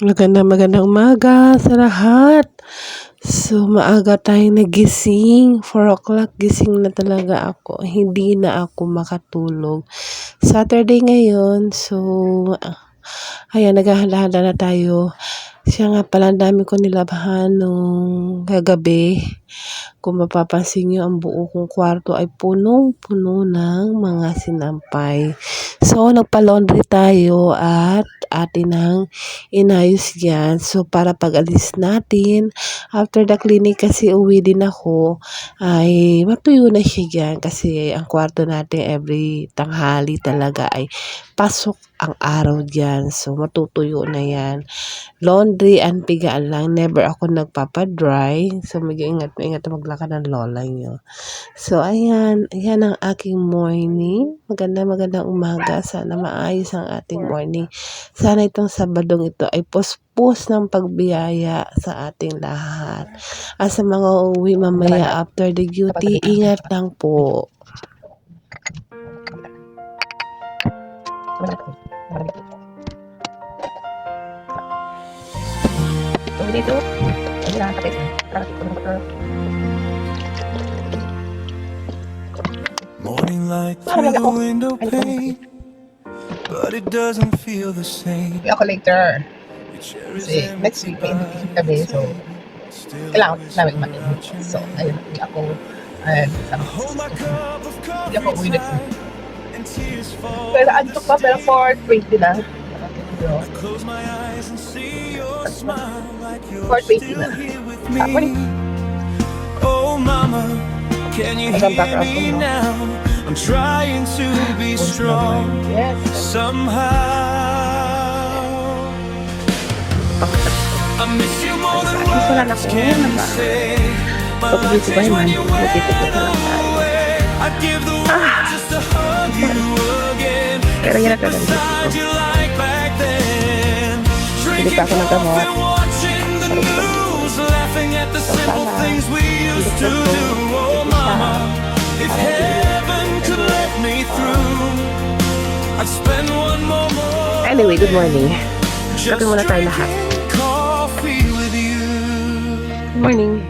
Magandang umaga sa lahat. So, maaga tayong nagising. 4 o'clock gising na talaga ako. Hindi na ako makatulog. Saturday ngayon. So, ayan, naghahanda-handa na tayo. Siya nga pala, ang dami ko nilabahan nung kagabi. Kung mapapansin nyo, ang buo kong kwarto ay punong-puno ng mga sinampay. So, nagpa-laundry tayo at atin ang inayos yan. So, para pag-alis natin, after the clinic kasi uwi din ako, ay matuyo na siya dyan. Kasi ang kwarto natin every tanghali talaga ay pasok ang araw dyan. So, matutuyo na yan. Laundry and pigaan lang. Never ako nagpapadry. So, mag-ingat maglakad ng lola nyo. So, ayan. Ayan ang aking morning. Magandang umaga. Sana maayos ang ating morning. Sana itong Sabadong ito ay puspos ng pagbiyaya sa ating lahat. At sa mga uuwi mamaya after the duty, ingat lang po. Dito. Morning light through the window pane, but it doesn't feel the same. Ako later. Kasi next week may invitation kami. So, kailangan namin mag-init. So, ayun. Hindi ako hindi ako uwi next week. Pero anto pa, pero 4:20 na. 4:20 na. Morning. Oh mama, can you hear me now? I'm trying to be strong somehow. I miss you more than words can say. My life's changed when you went away. I'd give the world just to hug you again. Beside you like back then. Drinking coffee, watching the news, laughing at the simple things we used to do. Oh mama, if heaven could let me through, I'd spend one more morning. Anyway, good morning. Kape muna tayo lahat. Coffee with you. Good morning.